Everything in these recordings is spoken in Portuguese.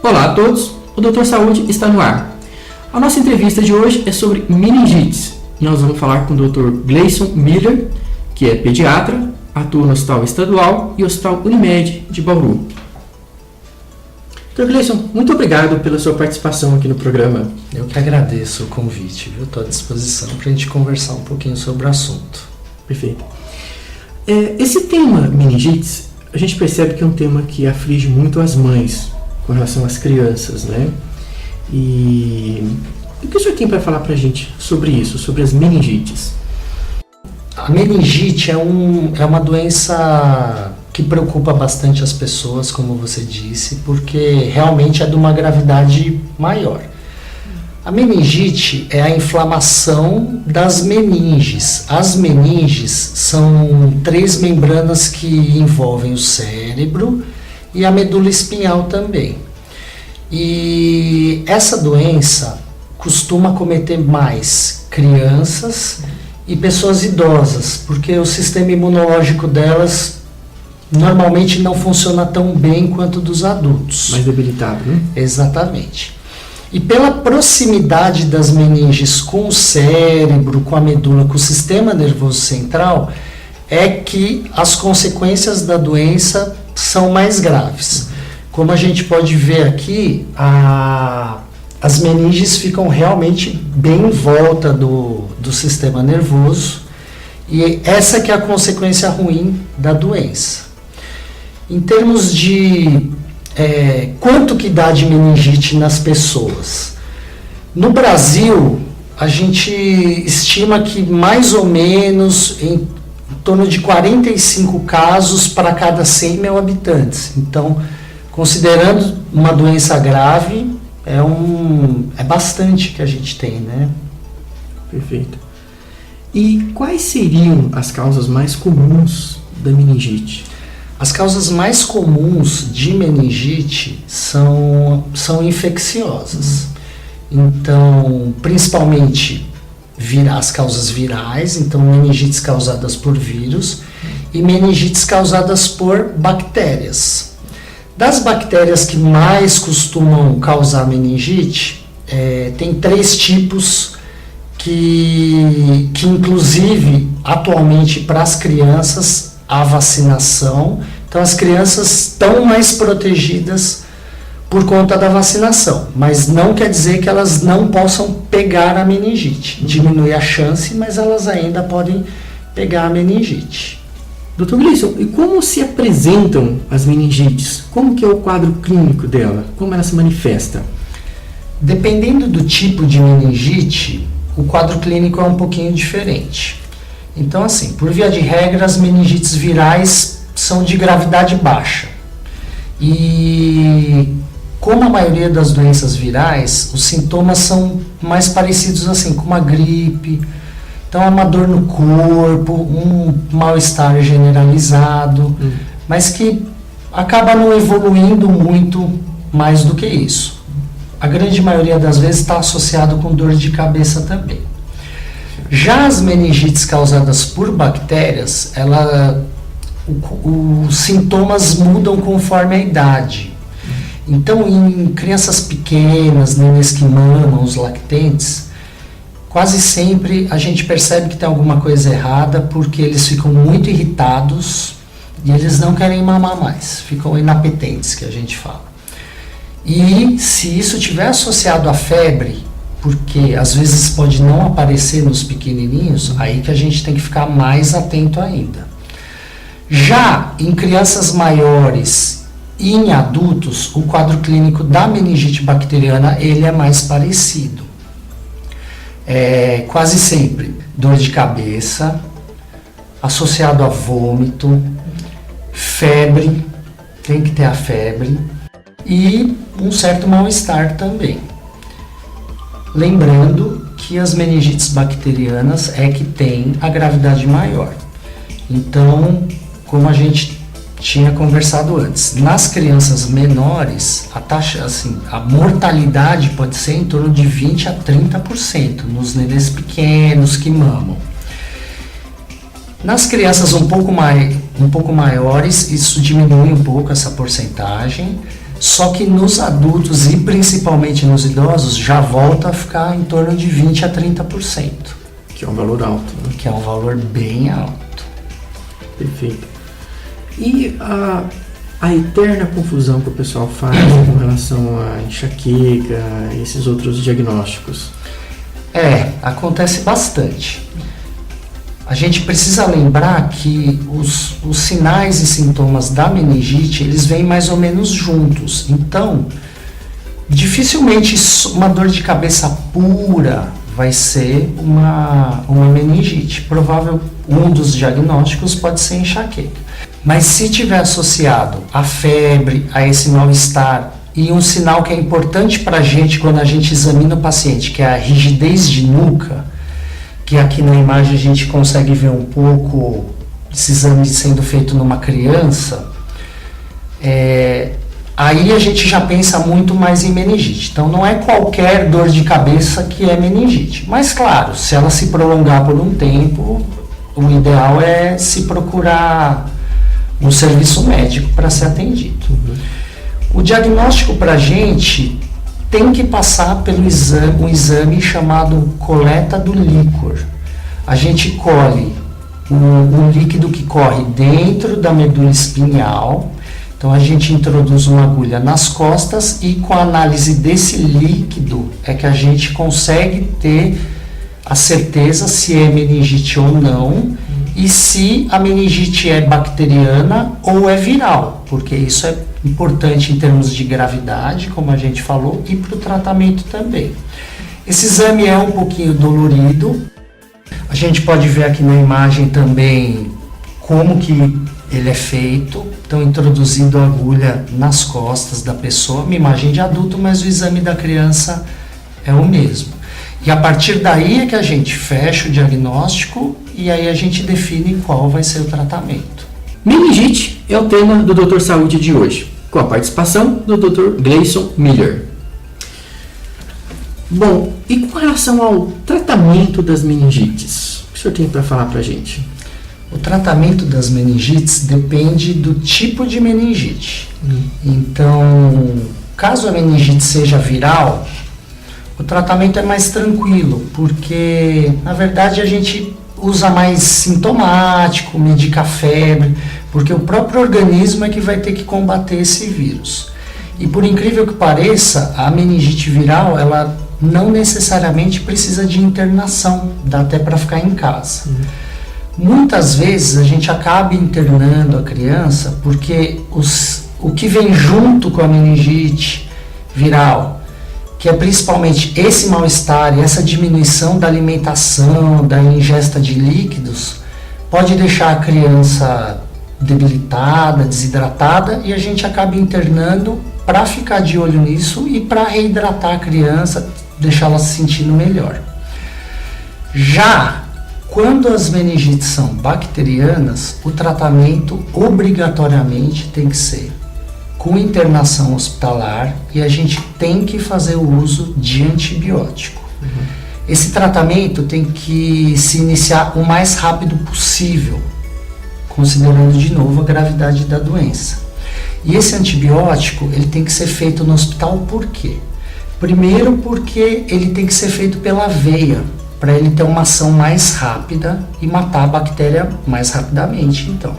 Olá a todos, o Doutor Saúde está no ar. A nossa entrevista de hoje é sobre meningites e nós vamos falar com o Dr. Gleison Miller, que é pediatra, atua no Hospital Estadual e Hospital Unimed de Bauru. Dr. Gleison, muito obrigado pela sua participação aqui no programa. Eu que agradeço o convite, viu? Estou à disposição para a gente conversar um pouquinho sobre o assunto. Perfeito. Esse tema meningites, a gente percebe que é um tema que aflige muito as mães com relação às crianças, né? E o que o senhor tem para falar para a gente sobre isso, sobre as meningites? A meningite é uma doença que preocupa bastante as pessoas, como você disse, porque realmente é de uma gravidade maior. A meningite é a inflamação das meninges. As meninges são 3 membranas que envolvem o cérebro e a medula espinhal também. E essa doença costuma acometer mais crianças e pessoas idosas, porque o sistema imunológico delas normalmente não funciona tão bem quanto dos adultos. Mais debilitado, né? Exatamente. E pela proximidade das meninges com o cérebro, com a medula, com o sistema nervoso central, é que as consequências da doença são mais graves. Como a gente pode ver aqui, as meninges ficam realmente bem em volta do sistema nervoso, e essa que é a consequência ruim da doença. Em termos de quanto que dá de meningite nas pessoas, no Brasil a gente estima que mais ou menos em torno de 45 casos para cada 100 mil habitantes. Então, considerando uma doença grave, é bastante que a gente tem, né? Perfeito. E quais seriam as causas mais comuns da meningite? As causas mais comuns de meningite são infecciosas. Então, principalmente as causas virais, então meningites causadas por vírus e meningites causadas por bactérias. Das bactérias que mais costumam causar meningite, tem 3 tipos que inclusive atualmente para as crianças há vacinação, então as crianças estão mais protegidas por conta da vacinação, mas não quer dizer que elas não possam pegar a meningite. Diminui a chance, mas elas ainda podem pegar a meningite. Dr. Gleison, e como se apresentam as meningites? Como que é o quadro clínico dela? Como ela se manifesta? Dependendo do tipo de meningite, o quadro clínico é um pouquinho diferente. Então, assim, por via de regra, as meningites virais são de gravidade baixa. E como a maioria das doenças virais, os sintomas são mais parecidos assim, com uma gripe. Então é uma dor no corpo, um mal-estar generalizado, mas que acaba não evoluindo muito mais do que isso. A grande maioria das vezes está associado com dor de cabeça também. Já as meningites causadas por bactérias, os sintomas mudam conforme a idade. Então, em crianças pequenas, nenês que mamam, os lactentes, quase sempre a gente percebe que tem alguma coisa errada porque eles ficam muito irritados e eles não querem mamar mais, ficam inapetentes, que a gente fala. E se isso estiver associado à febre, porque às vezes pode não aparecer nos pequenininhos, aí que a gente tem que ficar mais atento ainda. Já em crianças maiores e em adultos, o quadro clínico da meningite bacteriana ele é mais parecido. Quase sempre dor de cabeça, associado a vômito, febre, tem que ter a febre, e um certo mal-estar também. Lembrando que as meningites bacterianas é que tem a gravidade maior. Então, como a gente tinha conversado antes, nas crianças menores, a taxa, a mortalidade pode ser em torno de 20 a 30% nos nenês pequenos que mamam. Nas crianças um pouco maiores, isso diminui um pouco essa porcentagem, Só que nos adultos e principalmente nos idosos já volta a ficar em torno de 20 a 30%. Que é um valor alto, né? Que é um valor bem alto. Perfeito. E a eterna confusão que o pessoal faz com relação à enxaqueca e esses outros diagnósticos? Acontece bastante. A gente precisa lembrar que os sinais e sintomas da meningite, eles vêm mais ou menos juntos. Então, dificilmente uma dor de cabeça pura vai ser uma meningite. Um dos diagnósticos pode ser enxaqueca. Mas se tiver associado a febre, a esse mal-estar, e um sinal que é importante para a gente quando a gente examina o paciente, que é a rigidez de nuca, que aqui na imagem a gente consegue ver um pouco esse exame sendo feito numa criança, aí a gente já pensa muito mais em meningite. Então não é qualquer dor de cabeça que é meningite. Mas claro, se ela se prolongar por um tempo, o ideal é se procurar um serviço médico para ser atendido. O diagnóstico para a gente tem que passar pelo um exame chamado coleta do líquor. A gente colhe o líquido que corre dentro da medula espinhal. Então a gente introduz uma agulha nas costas e com a análise desse líquido é que a gente consegue ter a certeza se é meningite ou não e se a meningite é bacteriana ou é viral, porque isso é importante em termos de gravidade, como a gente falou, e para o tratamento também. Esse exame é um pouquinho dolorido. A gente pode ver aqui na imagem também como que ele é feito. Então, introduzindo a agulha nas costas da pessoa, uma imagem de adulto, mas o exame da criança é o mesmo. E a partir daí é que a gente fecha o diagnóstico e aí a gente define qual vai ser o tratamento. Meningite é o tema do Doutor Saúde de hoje, com a participação do Dr. Gleison Miller. Bom, e com relação ao tratamento das meningites, o que o senhor tem para falar para a gente? O tratamento das meningites depende do tipo de meningite. Então, caso a meningite seja viral, o tratamento é mais tranquilo, porque na verdade a gente usa mais sintomático, medica a febre, porque o próprio organismo é que vai ter que combater esse vírus. E por incrível que pareça, a meningite viral, ela não necessariamente precisa de internação, dá até para ficar em casa. Muitas vezes a gente acaba internando a criança porque o que vem junto com a meningite viral, que é principalmente esse mal-estar e essa diminuição da alimentação, da ingesta de líquidos, pode deixar a criança debilitada, desidratada, e a gente acaba internando para ficar de olho nisso e para reidratar a criança, deixá-la se sentindo melhor. Já quando as meningites são bacterianas, o tratamento obrigatoriamente tem que ser com internação hospitalar e a gente tem que fazer o uso de antibiótico. Esse tratamento tem que se iniciar o mais rápido possível, considerando de novo a gravidade da doença. E esse antibiótico ele tem que ser feito no hospital por quê? Primeiro porque ele tem que ser feito pela veia, para ele ter uma ação mais rápida e matar a bactéria mais rapidamente, então.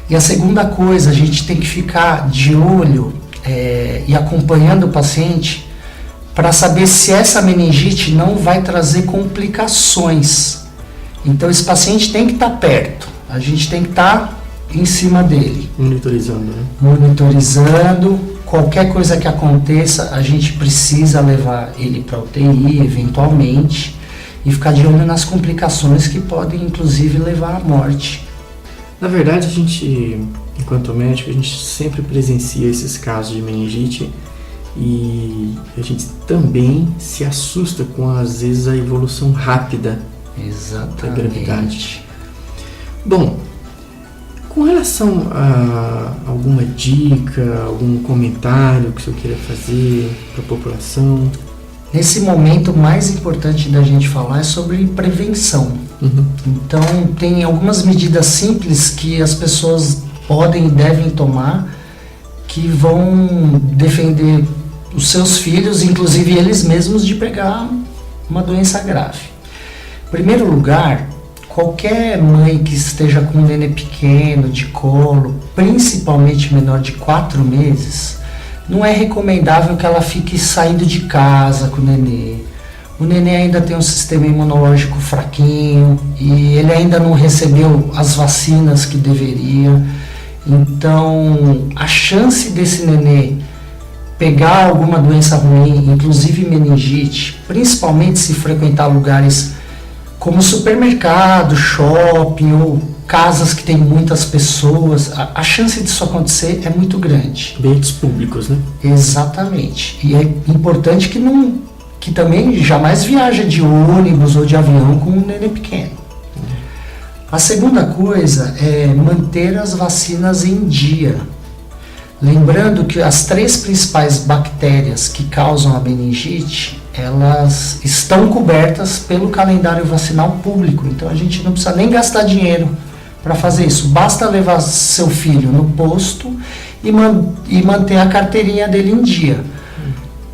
E a segunda coisa, a gente tem que ficar de olho e acompanhando o paciente para saber se essa meningite não vai trazer complicações. Então esse paciente tem que estar perto, a gente tem que estar em cima dele. Monitorizando, né? Monitorizando, qualquer coisa que aconteça, a gente precisa levar ele para UTI eventualmente e ficar de olho nas complicações que podem inclusive levar à morte. Na verdade, a gente, enquanto médico, a gente sempre presencia esses casos de meningite e a gente também se assusta com, às vezes, a evolução rápida da gravidade. Bom, com relação a alguma dica, algum comentário que o senhor queira fazer para a população? Nesse momento, o mais importante da gente falar é sobre prevenção. Então, tem algumas medidas simples que as pessoas podem e devem tomar, que vão defender os seus filhos, inclusive eles mesmos, de pegar uma doença grave. Em primeiro lugar, qualquer mãe que esteja com um nenê pequeno, de colo, principalmente menor de 4 meses, não é recomendável que ela fique saindo de casa com o nenê. O nenê ainda tem um sistema imunológico fraquinho e ele ainda não recebeu as vacinas que deveria. Então, a chance desse nenê pegar alguma doença ruim, inclusive meningite, principalmente se frequentar lugares como supermercado, shopping ou casas que tem muitas pessoas, a chance disso acontecer é muito grande. Ambientes públicos, né? Exatamente. E é importante que também jamais viaje de ônibus ou de avião com um nenê pequeno. A segunda coisa é manter as vacinas em dia. Lembrando que as 3 principais bactérias que causam a meningite, elas estão cobertas pelo calendário vacinal público. Então a gente não precisa nem gastar dinheiro para fazer isso. Basta levar seu filho no posto e manter a carteirinha dele em dia.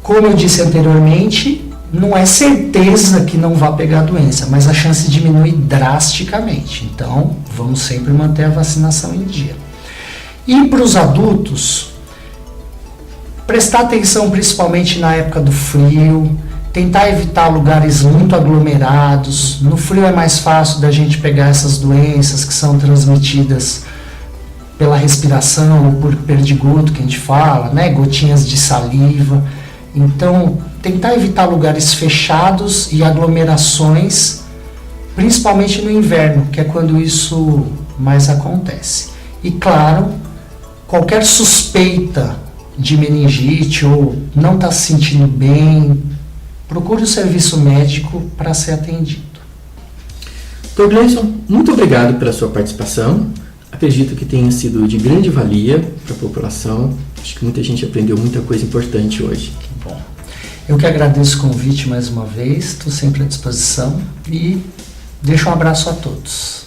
Como eu disse anteriormente, não é certeza que não vai pegar a doença, mas a chance diminui drasticamente. Então, vamos sempre manter a vacinação em dia. E para os adultos, prestar atenção principalmente na época do frio, tentar evitar lugares muito aglomerados. No frio é mais fácil da gente pegar essas doenças que são transmitidas pela respiração ou por perdigoto, que a gente fala, né? Gotinhas de saliva. Então, tentar evitar lugares fechados e aglomerações, principalmente no inverno, que é quando isso mais acontece. E claro, qualquer suspeita de meningite ou não está se sentindo bem, procure o serviço médico para ser atendido. Dr. Gleison, muito obrigado pela sua participação. Acredito que tenha sido de grande valia para a população. Acho que muita gente aprendeu muita coisa importante hoje. Que bom. Eu que agradeço o convite mais uma vez, estou sempre à disposição e deixo um abraço a todos.